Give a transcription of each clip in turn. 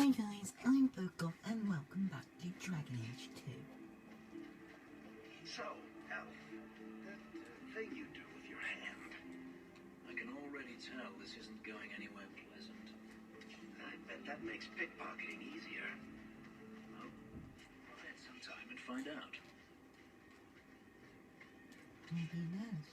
Hi guys, I'm Bokov and welcome back to Dragon Age 2. So, Elf, that thing you do with your hand, I can already tell this isn't going anywhere pleasant. I bet that makes pickpocketing easier. Well, try it sometime and find out. Maybe he knows.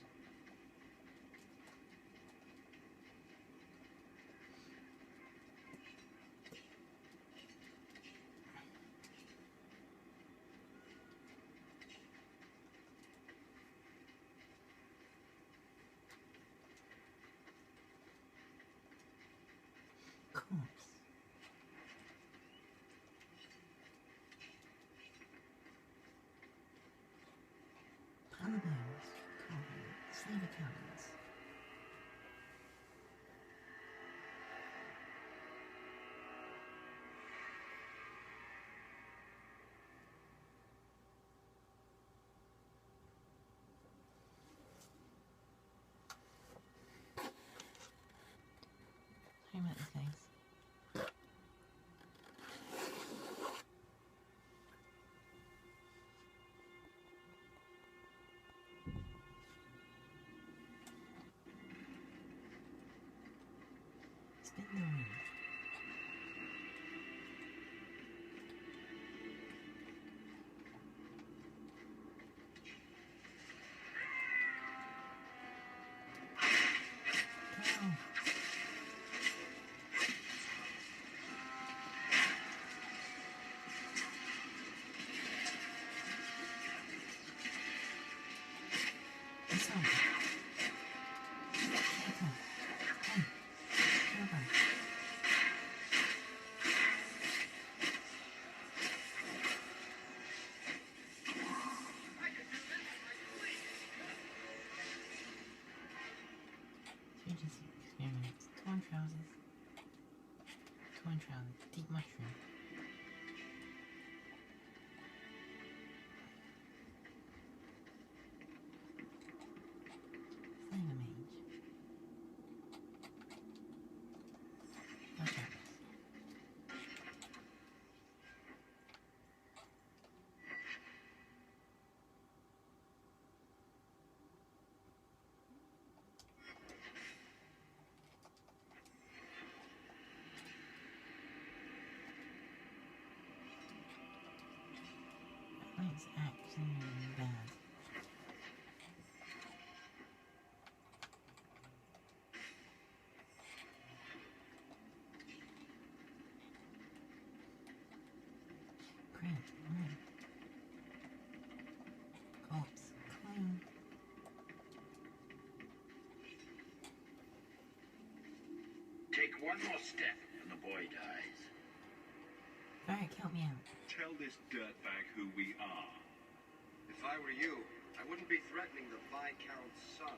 Corpse. Pile of bones. Carbon. Slaver cannons. Sorry about this, guys. Spin the wheel. Go. It's on. Take off. Hey. Go back. Agency experiments. Torn trousers. Torn trousers. Deep mushroom. Slaver mage. Okay. That's actually bad. Crap, right. Corpse, clean. take one more step and the boy dies. Varric, help me out. Tell this dirtbag who we are. If I were you, I wouldn't be threatening the Viscount's son.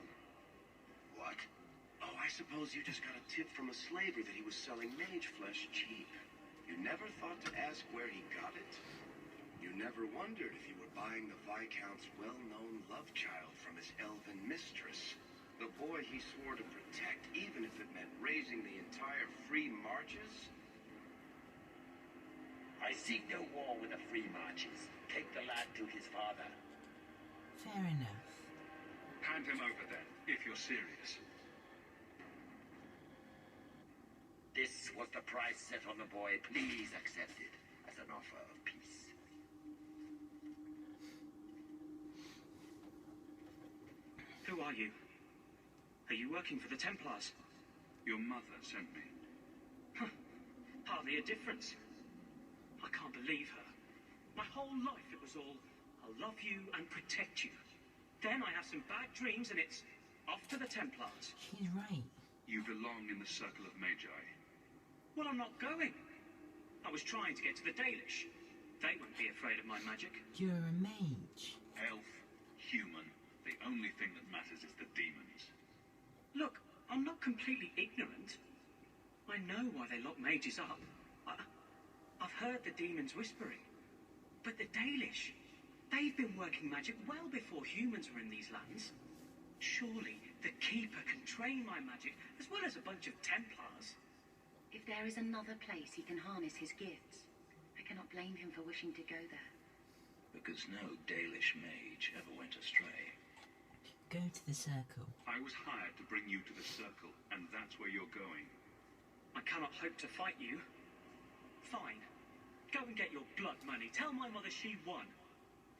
What? Oh, I suppose you just got a tip from a slaver that he was selling mage flesh cheap. You never thought to ask where he got it? You never wondered if you were buying the Viscount's well-known love child from his elven mistress, the boy he swore to protect, even if it meant raising the entire Free Marches? I seek no war with the Free Marches. Take the lad to his father. Fair enough. Hand him over then, if you're serious. This was the price set on the boy. Please accept it as an offer of peace. Who are you? Are you working for the Templars? Your mother sent me. Huh. Hardly a difference. I can't believe her. My whole life it was all, I'll love you and protect you. Then I have some bad dreams and it's off to the Templars. She's right. You belong in the circle of Magi. Well, I'm not going. I was trying to get to the Dalish. They wouldn't be afraid of my magic. You're a mage. Elf, human, the only thing that matters is the demons. Look, I'm not completely ignorant. I know why they lock mages up. I've heard the demons whispering. But the Dalish, they've been working magic well before humans were in these lands. Surely the Keeper can train my magic as well as a bunch of Templars. If there is another place he can harness his gifts, I cannot blame him for wishing to go there. Because no Dalish mage ever went astray. Go to the circle. I was hired to bring you to the circle, and that's where you're going. I cannot hope to fight you. Fine. Go and get your blood money. Tell my mother she won.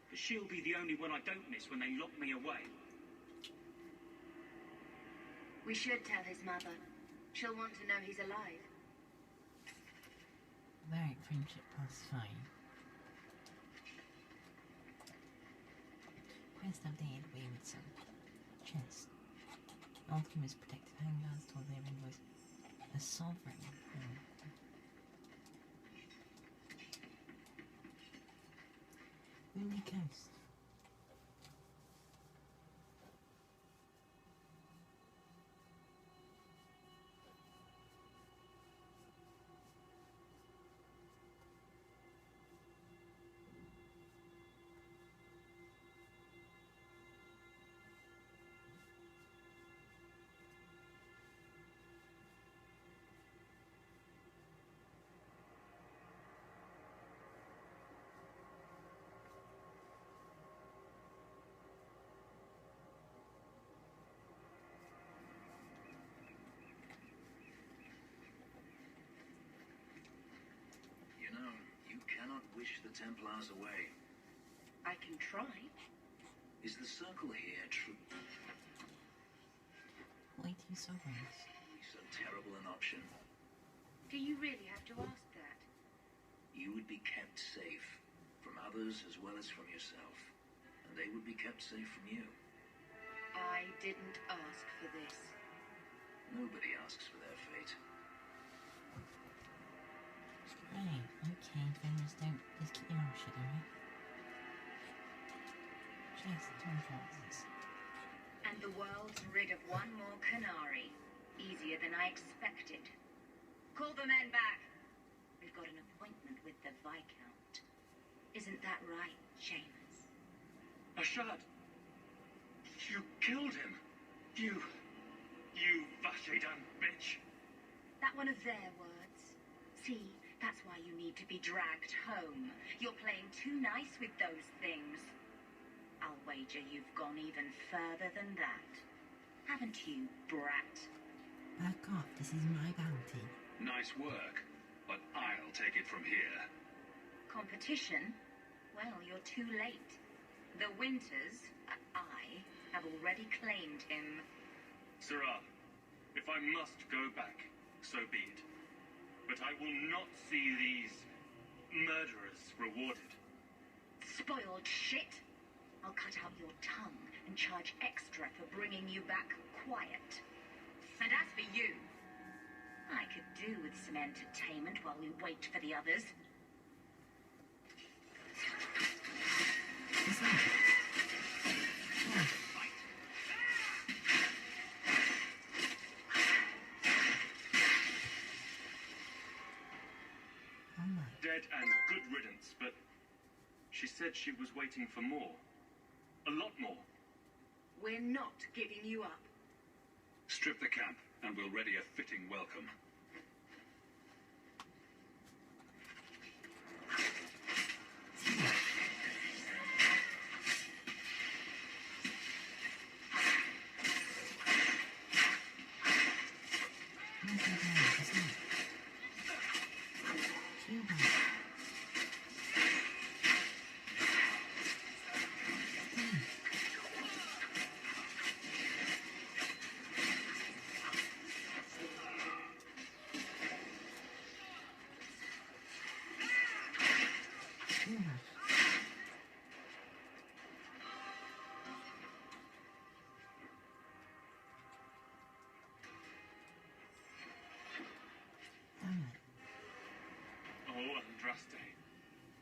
But she'll be the only one I don't miss when they lock me away. We should tell his mother. She'll want to know he's alive. Varric friendship +5. Quest updated Waywardson. Chest. Alchemist protective handguards towards their invoice. A sovereign. Windy Coast. You know, you cannot wish the Templars away. I can try. Is the circle here true? Waiting sovereigns. So terrible an option. Do you really have to ask that? You would be kept safe from others as well as from yourself. And they would be kept safe from you. I didn't ask for this. Nobody asks for their fate. Right, okay, then just keep your mouth shut, alright? Just don't this. And the world's rid of one more Canary. Easier than I expected. Call the men back. We've got an appointment with the Viscount. Isn't that right, Seamus? Ashad! You killed him! You Vashedan bitch! That one of their words. See, that's why you need to be dragged home. You're playing too nice with those things. I'll wager you've gone even further than that. Haven't you, brat? Back off, this is my bounty. Nice work, but I'll take it from here. Competition? Well, you're too late. The Winters, I, have already claimed him. Sirrah, if I must go back, so be it. But I will not see these murderers rewarded. Spoiled shit. I'll cut out your tongue and charge extra for bringing you back quiet. And as for you, I could do with some entertainment while we wait for the others. What's that? Oh. Alright. Dead and good riddance, but she said she was waiting for more. A lot more. We're not giving you up. Strip the camp, and we'll ready a fitting welcome.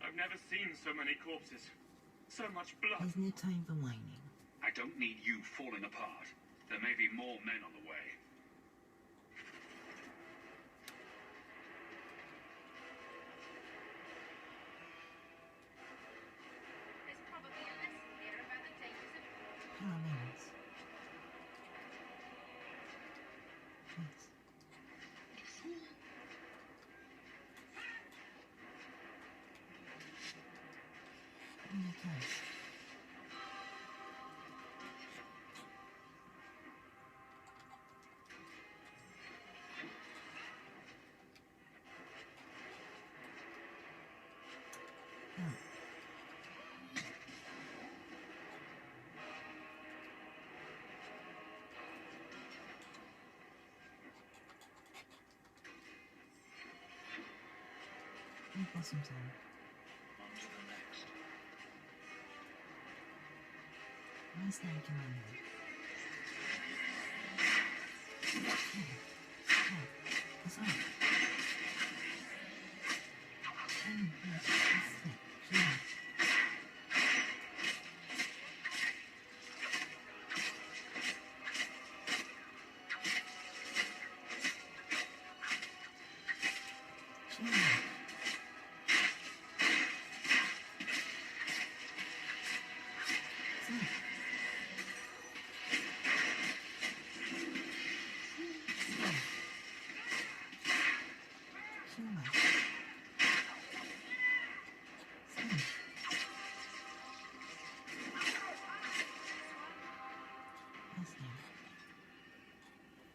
I've never seen so many corpses. So much blood. There's no time for whining. I don't need you falling apart. There may be more men on the way. There's probably a lesson here about the dangers of... Paladins. Yes. close. Oh. Blossom time. On to the next. Where's the commander? Oh, that's all. Yes, that's it. Sure.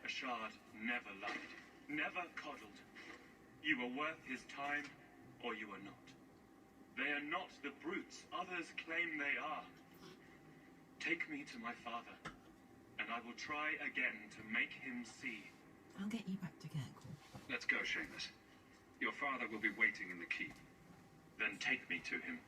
A shard never lied, never coddled. You are worth his time, or you are not. They are not the brutes others claim they are. Take me to my father, and I will try again to make him see. I'll get you back to Kirkwall. Let's go, Seamus. Your father will be waiting in the keep. Then take me to him.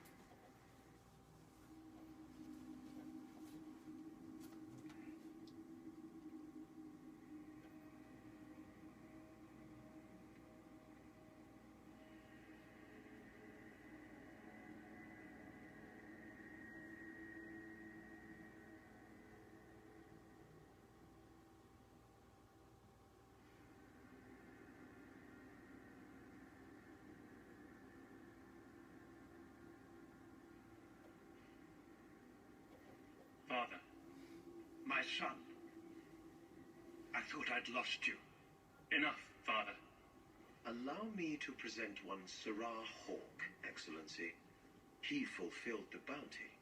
Father. My son. I thought I'd lost you. Enough, Father. Allow me to present one Sirrah Hawk, Excellency. He fulfilled the bounty.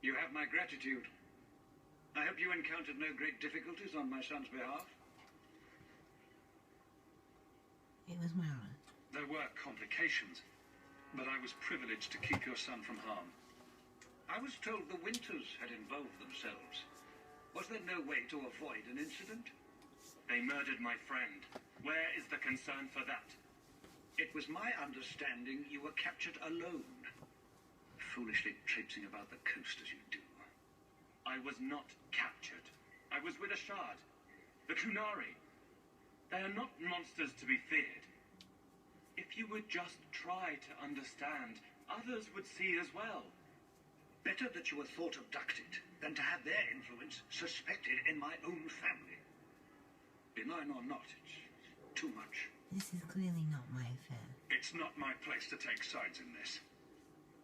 You have my gratitude. I hope you encountered no great difficulties on my son's behalf. It was my honor. There were complications, but I was privileged to keep your son from harm. I was told the Winters had involved themselves. Was there no way to avoid an incident? They murdered my friend. Where is the concern for that? It was my understanding you were captured alone. Foolishly traipsing about the coast as you do. I was not captured. I was with a shard. The Kunari. They are not monsters to be feared. If you would just try to understand, others would see as well. Better that you were thought abducted than to have their influence suspected in my own family. Be mine or not, it's too much. This is clearly not my affair. It's not my place to take sides in this.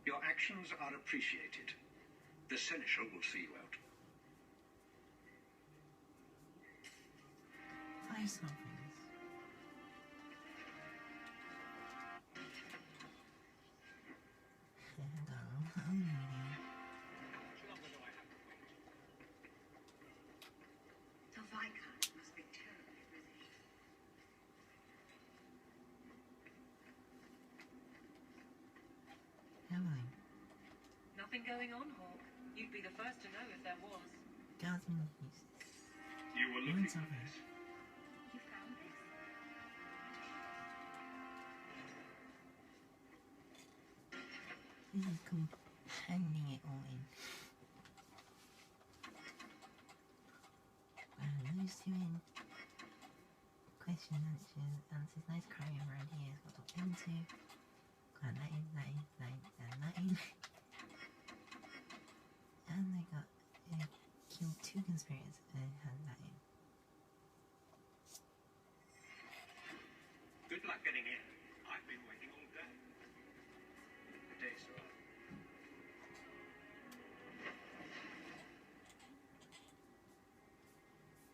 Your actions are appreciated. The Seneschal will see you out. Fire somethings. The Viscount must be terribly busy. Hello. Nothing going on, Hawk. You'd be the first to know if there was. Guardsman uses. You were looking for this. You found this? This is cool. Handing it all in. Who's doing question answers? Nice crime around here. What to look into? And that in. And they got killed 2 conspirators and had that in. Good luck getting in. I've been waiting all day. Good day, sir.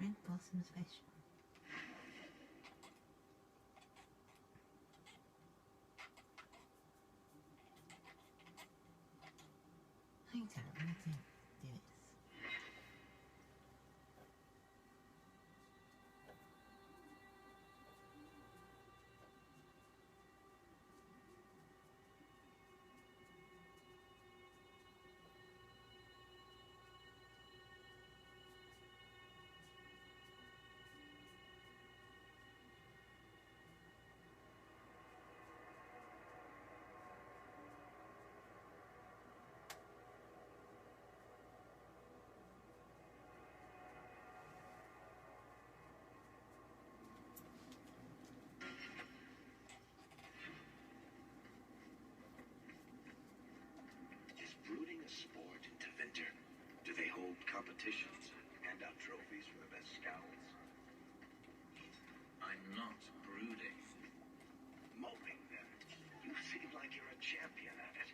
Red Blossom Special. Righto, I need to do this. Is brooding a sport in Tevinter? Do they hold competitions and hand out trophies for the best scouts? I'm not brooding. Moping, then. You seem like you're a champion at it.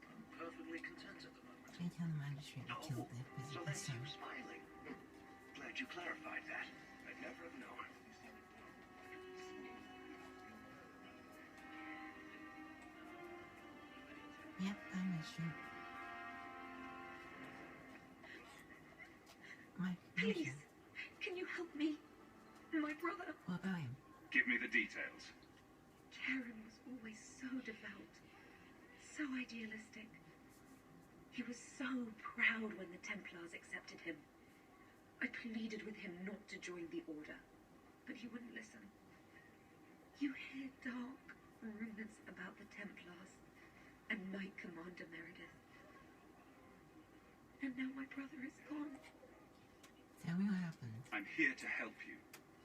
I'm perfectly content at the moment. They tell the magistrate to kill the So the that's son. you smiling. Glad you clarified that. I'd never have known. Yep, that is true. Mike, Please, can you help me? My brother, what about him? Give me the details. Karen, was always so devout, so idealistic. He was so proud when the Templars accepted him. I pleaded with him not to join the Order, but he wouldn't listen. You hear dark rumors about the Templars and Knight Commander Meredith. And now my brother is gone. Tell me what happened. I'm here to help you.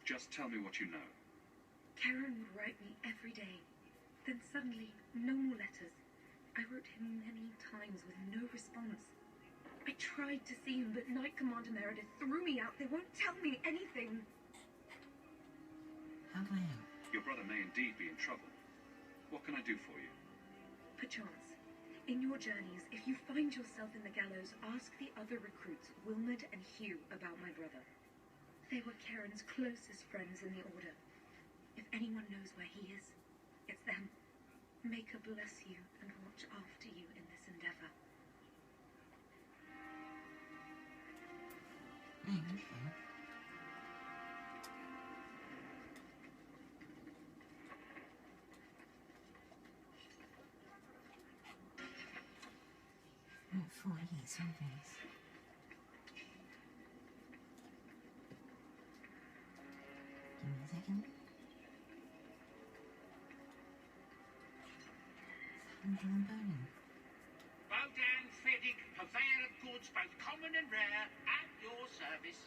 Just tell me what you know. Karen would write me every day. Then suddenly, no more letters. I wrote him many times with no response. I tried to see him, but Knight Commander Meredith threw me out. They won't tell me anything. How can I help? Your brother may indeed be in trouble. What can I do for you? Perchance, in your journeys, if you find yourself in the gallows, ask the other recruits, Wilmerd and Hugh, about my brother. They were Karen's closest friends in the Order. If anyone knows where he is, it's them. May her bless you and watch after you in this endeavor. Okay. Before I eat some things. Give me a second. Sandal burning. Bodan Feddick, purveyor of goods both common and rare, at your service.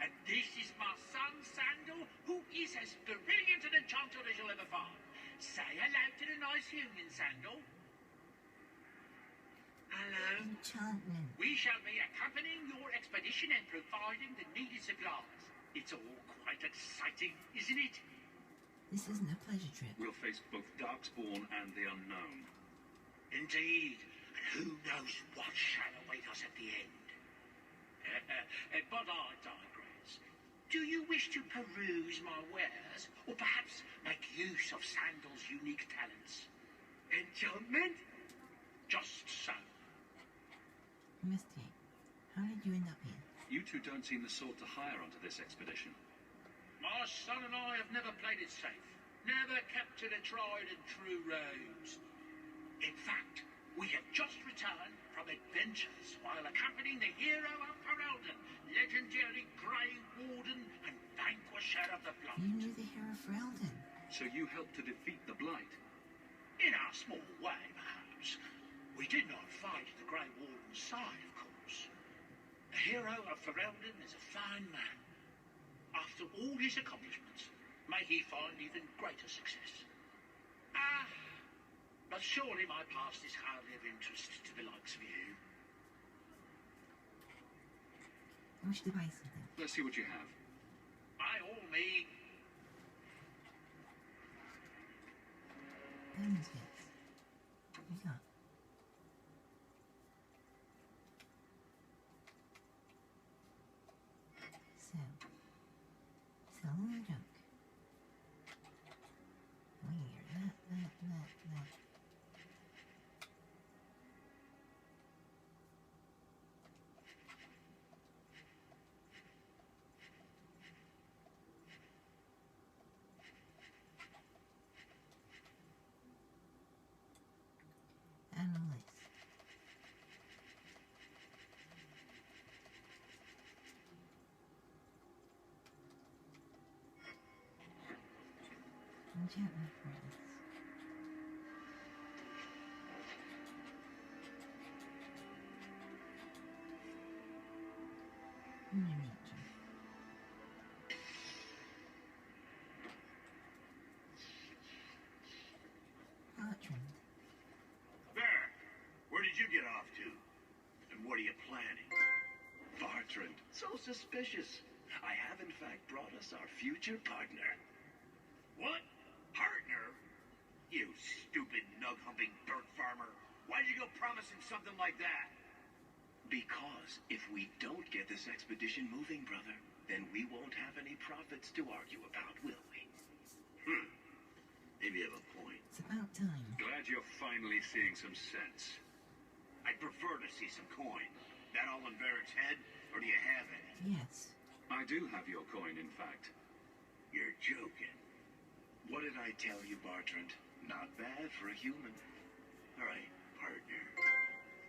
And this is my son, Sandal, who is as brilliant an enchanter as you'll ever find. Say hello to the nice human, Sandal. Hello. Enchantment. We shall be accompanying your expedition and providing the needed supplies. It's all quite exciting, isn't it? This isn't a pleasure trip. We'll face both Darkspawn and the Unknown. Indeed. And who knows what shall await us at the end. But I digress. Do you wish to peruse my wares, or perhaps make use of Sandal's unique talents? Enchantment? Just so. Investigate. How did you end up here? You two don't seem the sort to hire onto this expedition. My son and I have never played it safe. Never kept to the tried and true roads. In fact, we have just returned from adventures while accompanying the hero of Ferelden, legendary Grey Warden and vanquisher of the Blight. You knew the hero Ferelden. So you helped to defeat the Blight? In our small way, perhaps. We did not fight at the Grey Warden's side, of course. The hero of Ferelden is a fine man. After all his accomplishments, may he find even greater success. But surely my past is hardly of interest to the likes of you. I wish to buy something. Let's see what you have. By all means. Those bits. What we got? So, sell all the junk. We can get that. Gently press. Bertrand. There! Where did you get off to? And what are you planning? Bertrand, so suspicious. I have in fact brought us our future partner. What? Partner? You stupid nug-humping dirt farmer. Why'd you go promising something like that? Because if we don't get this expedition moving, brother, then we won't have any profits to argue about, will we? Maybe you have a point. It's about time. Glad you're finally seeing some sense. I'd prefer to see some coin. That all in Varric's head, or do you have any? Yes. I do have your coin, in fact. You're joking. What did I tell you, Bertrand? Not bad for a human. All right, partner.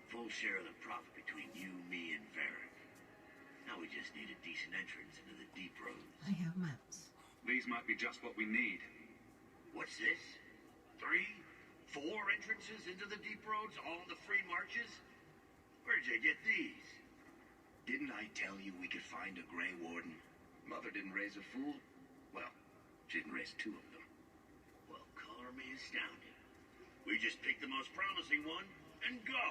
Full share of the profit between you, me, and Varric. Now we just need a decent entrance into the deep roads. I have maps. These might be just what we need. What's this? 3, 4 entrances into the deep roads, all in the free marches? Where'd you get these? Didn't I tell you we could find a Grey Warden? Mother didn't raise a fool? Well, she didn't raise 2 of them. Well, color me astounded. We just pick the most promising one and go.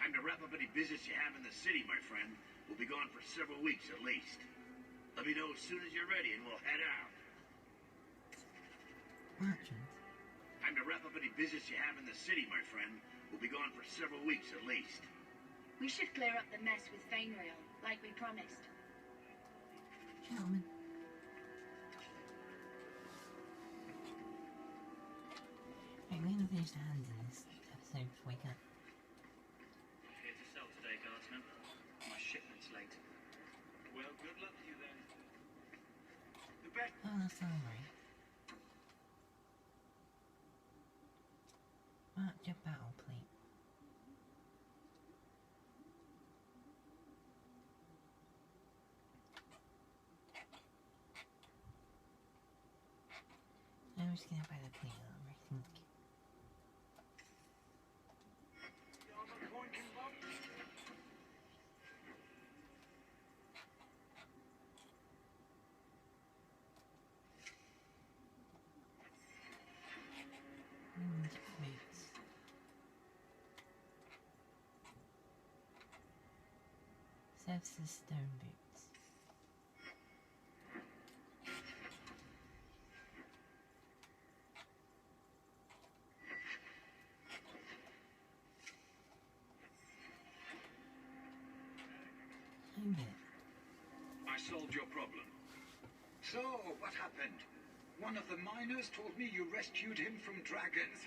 Time to wrap up any business you have in the city, my friend. We'll be gone for several weeks at least. Let me know as soon as you're ready and we'll head out. Bertrand. Time to wrap up any business you have in the city, my friend. We'll be gone for several weeks at least. We should clear up the mess with Fainreal, like we promised. Gentlemen. Right, we're gonna finish the hands in this episode before we go. Here to sell today, guardsman. My shipment's late. Well, good luck to you then. The best. Oh, that's all right. March your battle plate. I'm just gonna buy the plate, I think. Boots. Services stone boots. I solved your problem. So, what happened? One of the miners told me you rescued him from dragons.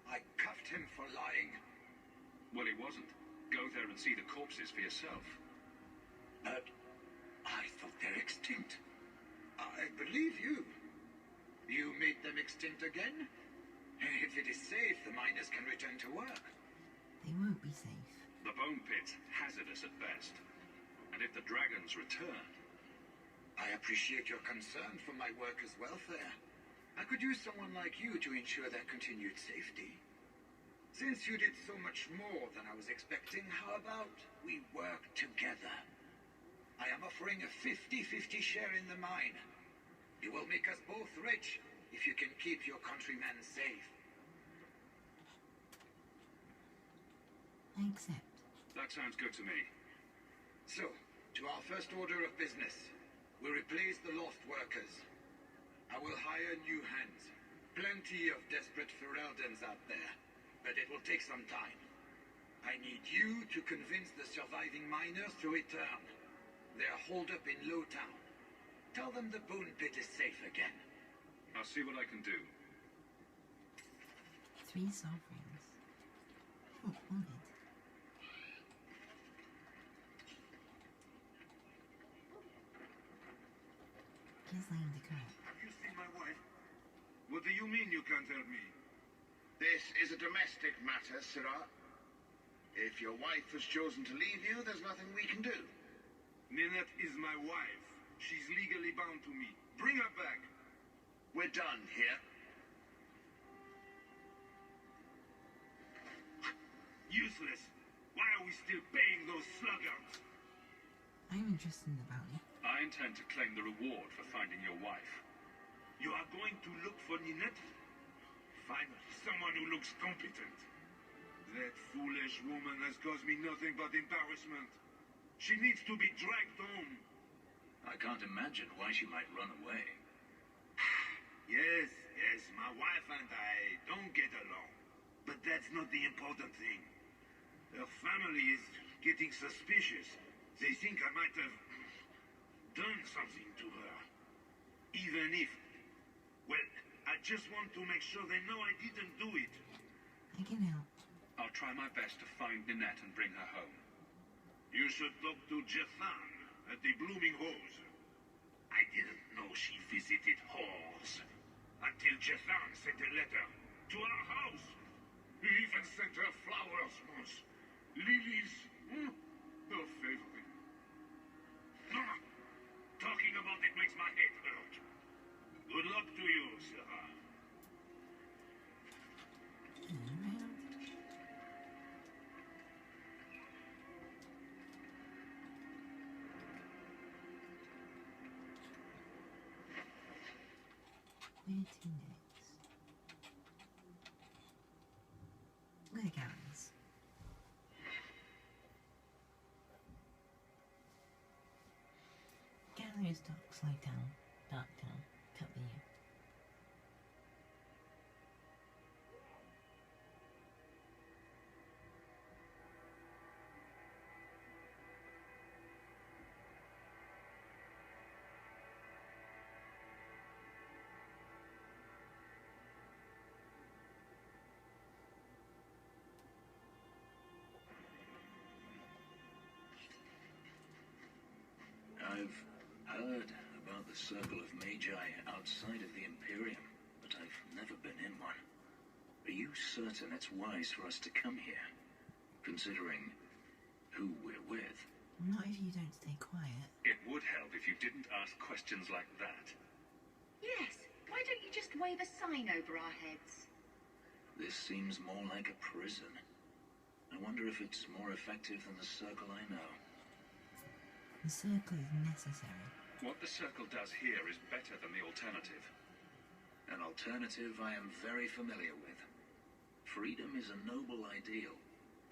I cuffed him for lying. Well, he wasn't. Go there and see the corpses for yourself. But I thought they're extinct. I believe you. You made them extinct again? If it is safe, the miners can return to work. They won't be safe. The bone pit's hazardous at best. And if the dragons return... I appreciate your concern for my workers' welfare. I could use someone like you to ensure their continued safety. Since you did so much more than I was expecting, how about we work together? I am offering a 50-50 share in the mine. It will make us both rich if you can keep your countrymen safe. I accept. That sounds good to me. So, to our first order of business, we replace the lost workers. I will hire new hands. Plenty of desperate Ferelden's out there, but it will take some time. I need you to convince the surviving miners to return. They are holed up in Lowtown. Tell them the bone pit is safe again. I'll see what I can do. 3 sovereigns. Oh, wanted. Ghislaine de Coeur. Have you seen my wife? What do you mean you can't help me? This is a domestic matter, Sirrah. If your wife has chosen to leave you, there's nothing we can do. Ninette is my wife. She's legally bound to me. Bring her back. We're done here. Useless. Why are we still paying those sluggards? I'm interested in the bounty. I intend to claim the reward for finding your wife. You are going to look for Ninette? Finally, someone who looks competent. That foolish woman has caused me nothing but embarrassment. She needs to be dragged home. I can't imagine why she might run away. Yes, my wife and I don't get along. But that's not the important thing. Her family is getting suspicious. They think I might have done something to her. Even if... Well, I just want to make sure they know I didn't do it. I can help. I'll try my best to find Ninette and bring her home. You should talk to Jethan at the Blooming Hose. I didn't know she visited whores until Jethan sent a letter to our house. He even sent her flowers once. Lilies. Her favorite. Talking about it makes my head hurt. Good luck to you, Sarah. Where to next? Where galleries? Galleries dark slide down, dark down, cut the year. I've heard about the Circle of Magi outside of the Imperium, but I've never been in one. Are you certain it's wise for us to come here, considering who we're with? Not if you don't stay quiet. It would help if you didn't ask questions like that. Yes, why don't you just wave a sign over our heads? This seems more like a prison. I wonder if it's more effective than the Circle I know. The circle is necessary. What the Circle does here is better than the alternative. An alternative I am very familiar with. Freedom is a noble ideal,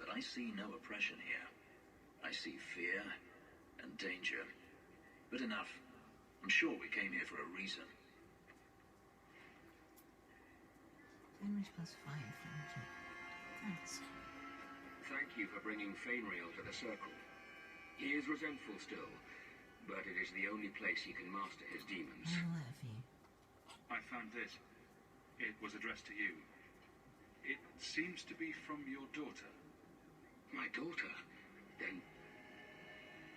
but I see no oppression here. I see fear and danger. But enough. I'm sure we came here for a reason. Damage plus 5 friendship. Thanks. Thank you for bringing Fainriel to the Circle. He is resentful still, but it is the only place he can master his demons. I have a letter for you. I found this. It was addressed to you. It seems to be from your daughter. My daughter? Then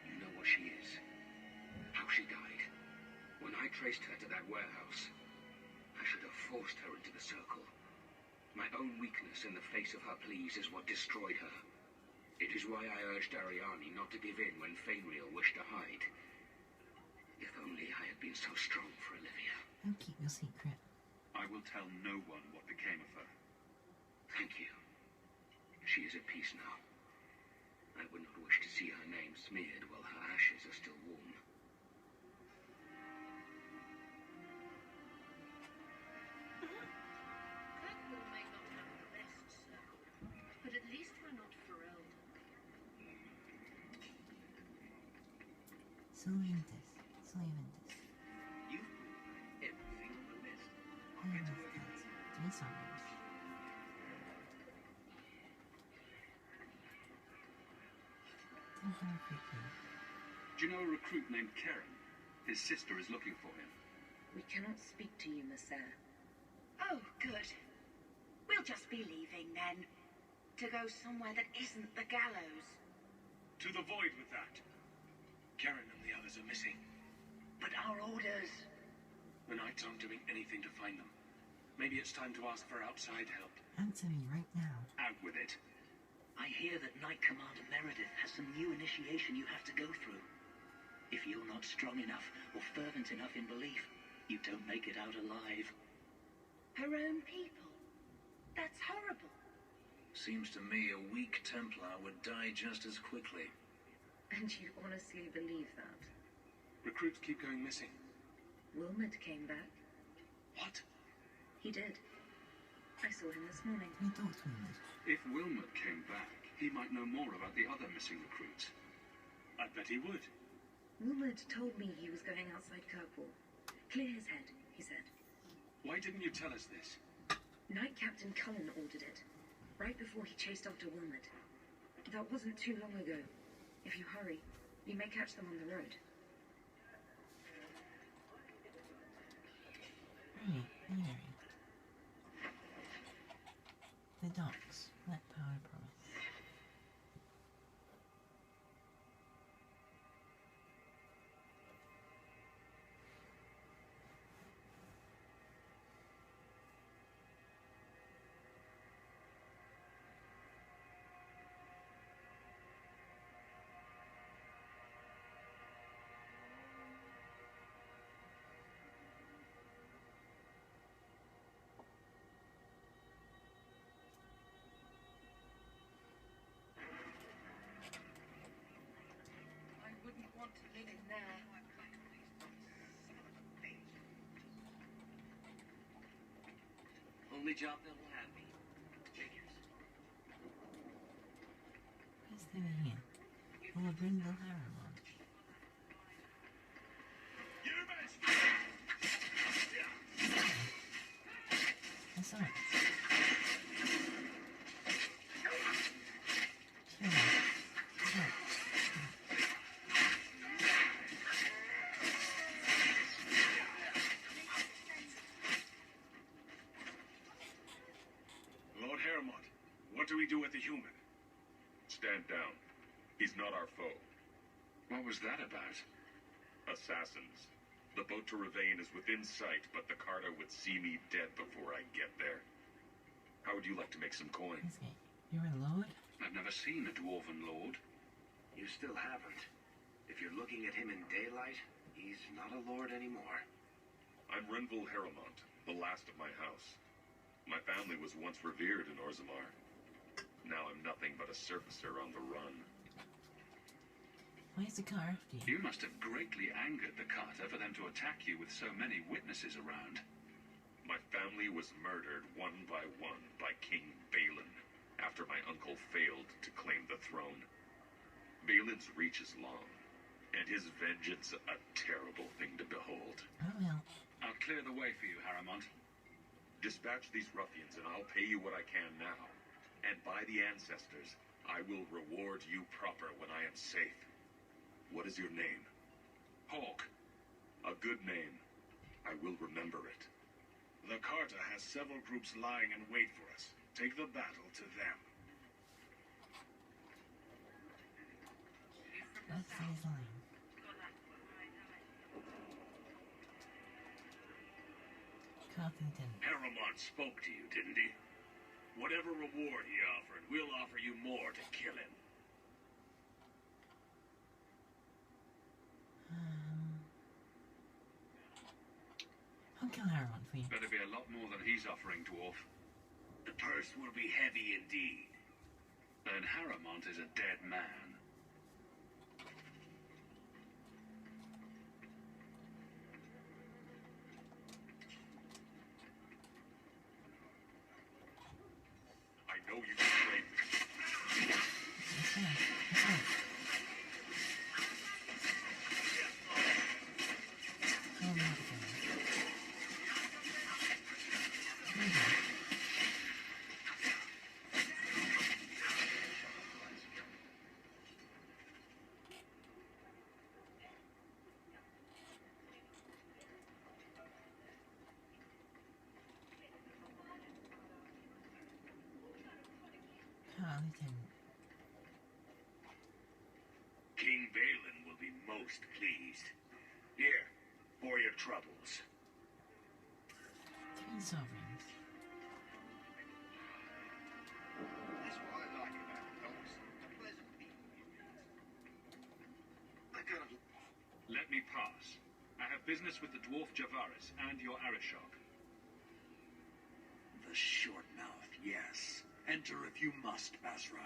you know what she is. How she died. When I traced her to that warehouse, I should have forced her into the Circle. My own weakness in the face of her pleas is what destroyed her. It is why I urged Ariani not to give in when Fainriel wished to hide. If only I had been so strong for Olivia. Don't keep your secret. I will tell no one what became of her. Thank you. She is at peace now. I would not wish to see her name smeared while her ashes are still warm. Kirkwall may not have the best circle, but at least we're not Ferelden. Sylvantis. Sylvantis. You everything on the list. I love that. 3 songs. Very quickly. Do you know a recruit named Karen? His sister is looking for him. We cannot speak to you, Monsieur. Oh, good. We'll just be leaving then. To go somewhere that isn't the gallows. To the void with that. Karen and the others are missing. But our orders... The Knights aren't doing anything to find them. Maybe it's time to ask for outside help. Answer me right now. Out with it. I hear that Knight Commander Meredith has some new initiation you have to go through. If you're not strong enough or fervent enough in belief, you don't make it out alive. Her own people? That's horrible. Seems to me a weak Templar would die just as quickly. And you honestly believe that? Recruits keep going missing. Wilmot came back. What? He did. I saw him this morning. You talked to him. If Wilmot came back, he might know more about the other missing recruits. I bet he would. Wilmot told me he was going outside Kirkwall. Clear his head, he said. Why didn't you tell us this? Knight Captain Cullen ordered it, right before he chased after Wilmot. That wasn't too long ago. If you hurry, you may catch them on the road. Right, Mary. The docks. Let power promise. I wouldn't want to live in there. Only job that will have me. Figures. What is there here? Lord Brindle Harrimon. That's all right. Lord Harrimont, what do we do with the human? Stand down. He's not our foe. What was that about? Assassins. The boat to Ravane is within sight, but the Carter would see me dead before I get there. How would you like to make some coin? You're a lord? I've never seen a dwarven lord. You still haven't. If you're looking at him in daylight, he's not a lord anymore. I'm Renville Harrimont, the last of my house. My family was once revered in Orzammar. Now I'm nothing but a surfacer on the run. Why is the car after you? You must have greatly angered the Carter for them to attack you with so many witnesses around. My family was murdered one by King Balin after my uncle failed to claim the throne. Balin's reach is long, and his vengeance a terrible thing to behold. Oh well. I'll clear the way for you, Harrimont. Dispatch these ruffians and I'll pay you what I can now. And by the ancestors, I will reward you proper when I am safe. What is your name? Hawk. A good name. I will remember it. The Carter has several groups lying in wait for us. Take the battle to them. That's his line. Carthington. Harrimont spoke to you, didn't he? Whatever reward he offered, we'll offer you more to kill him. I'll kill Harrimont for you. Better be a lot more than he's offering, dwarf. The purse will be heavy indeed. Then Harrimont is a dead man. I know you can blame me. That's right. That's right. Oh, my God. Carlton. King Balin will be most pleased. Here, for your troubles. 3 sovereigns. That's what I like about dogs. Pleasant people. Let me pass. I have Business with the dwarf Javaris and your Arishok. The short mouth, yes. Enter if you must, Basra.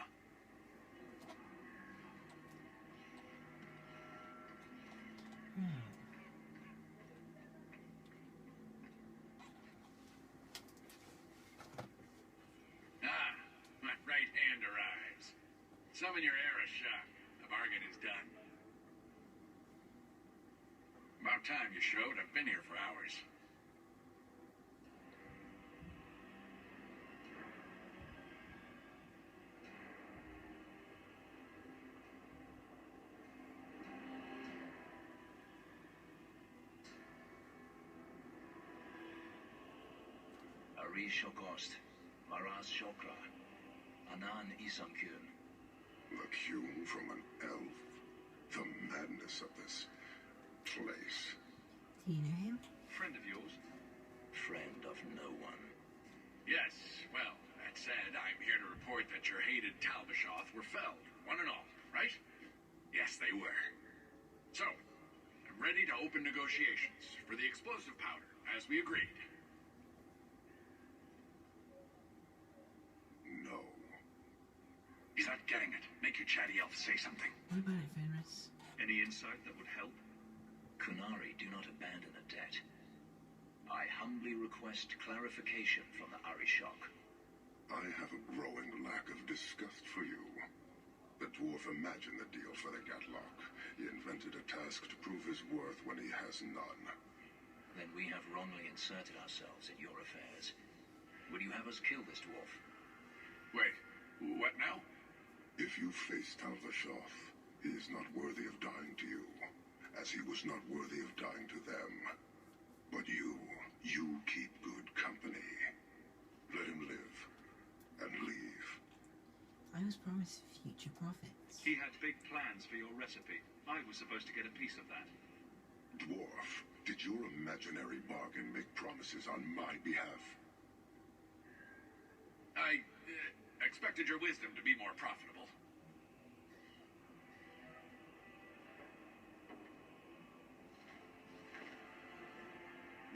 Ah, my right hand arrives. Summon your Arishok. The bargain is done. About time you showed. I've been here for hours. Ari Shokost, Maraz Shokra, Anan Isankun. The Kuhn from an elf? The madness of this place. Do you know him? Friend of yours? Friend of no one. Yes, well, that said, I'm here to report that your hated Talbashoth were felled, one and all, right? Yes, they were. So, I'm ready to open negotiations for the explosive powder, as we agreed. No. He's not getting it. Make your chatty elf say something. What about it, Fenris? Any insight that would help? Kunari do not abandon a debt. I humbly request clarification from the Arishok. I have a growing lack of disgust for you. The dwarf imagined the deal for the Gatlock. He invented a task to prove his worth when he has none. Then we have wrongly inserted ourselves in your affairs. Will you have us kill this dwarf? Wait, what now? If you face Talvashoth, he is not worthy of dying to you, as he was not worthy of dying to them. But you keep good company. Let him live, and leave. I was promised future profits. He had big plans for your recipe. I was supposed to get a piece of that. Dwarf, did your imaginary bargain make promises on my behalf? I expected your wisdom to be more profitable.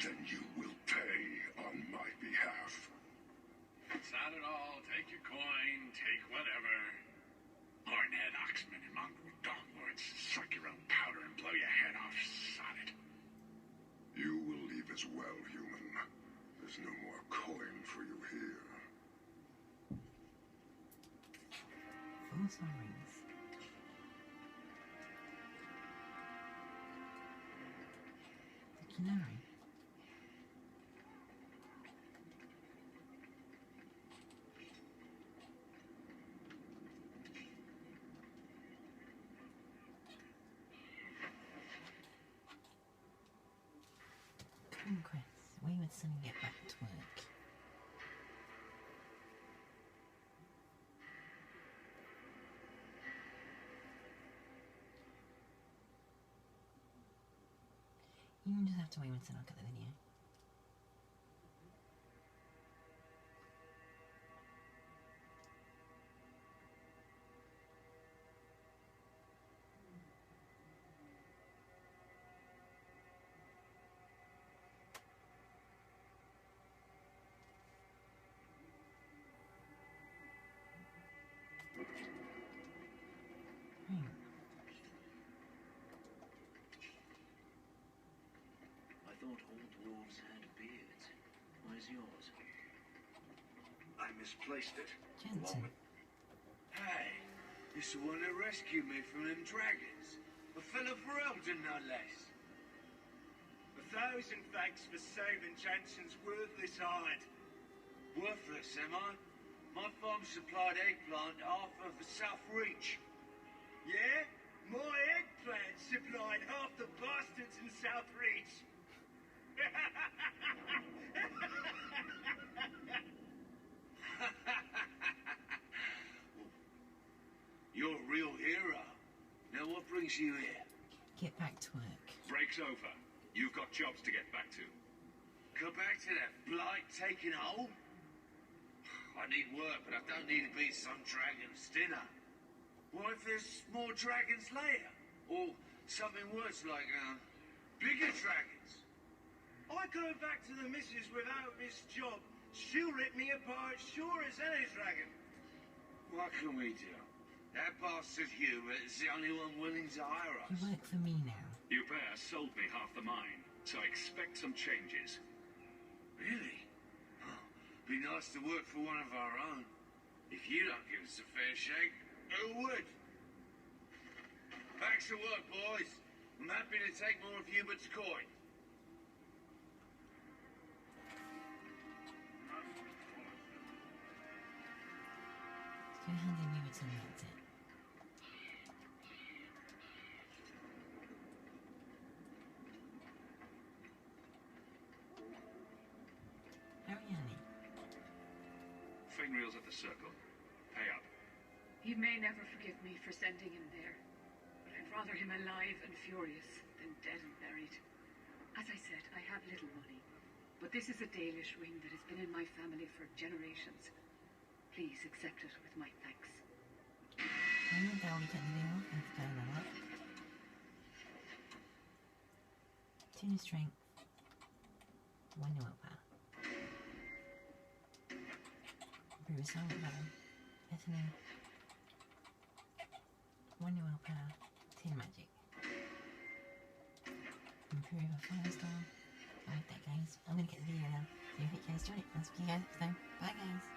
Then you will pay on my behalf. Not at all. Take your coin, take whatever. Hornhead, Oxman, and mongrel donglords, suck your own powder and blow your head off. Sod it. You will leave as well, human. There's no more coin for you here. False rings. The Canary. Conquest. Wayward son, get back to work. You can just have to wait until I cut the video. I thought all dwarves had beards. Where's yours? I misplaced it. Jensen. Hey, this the one that rescued me from them dragons. A fellow for Eldon, no less. 1,000 thanks for saving Jensen's worthless hide. Worthless, am I? My farm supplied eggplant half of the South Reach. Yeah? My eggplant supplied half the bastards in South Reach. You're a real hero. Now what brings you here? Get back to work. Break's over. You've got jobs to get back to. Go back to that blight taking hold? I need work, but I don't need to be some dragon's dinner. What if there's more dragons later? Or something worse like, Bigger dragons. I go back to the missus without this job. She'll rip me apart sure as any dragon. What can we do? That bastard Hubert is the only one willing to hire us. You work for me now. Hubert sold me half the mine, so I expect some changes. Really? Oh, be nice to work for one of our own. If you don't give us a fair shake, who would? Back to work, boys. I'm happy to take more of Hubert's coin. Go hand in Weaverton, that's it. Ariane. Fenrir's at the circle. Pay up. He may never forgive me for sending him there, but I'd rather him alive and furious than dead and buried. As I said, I have little money, but this is a Dalish ring that has been in my family for generations. Please accept it with my thanks. I'm not going to video and go that. 2 new strength. 1 new willpower. Improve a silent weapon. Bethany. 1 new willpower. 10 magic. Improve a firestorm. I like that, guys. I'm gonna get the video now. So if you guys enjoyed it, I'll see you guys next time. Bye, guys.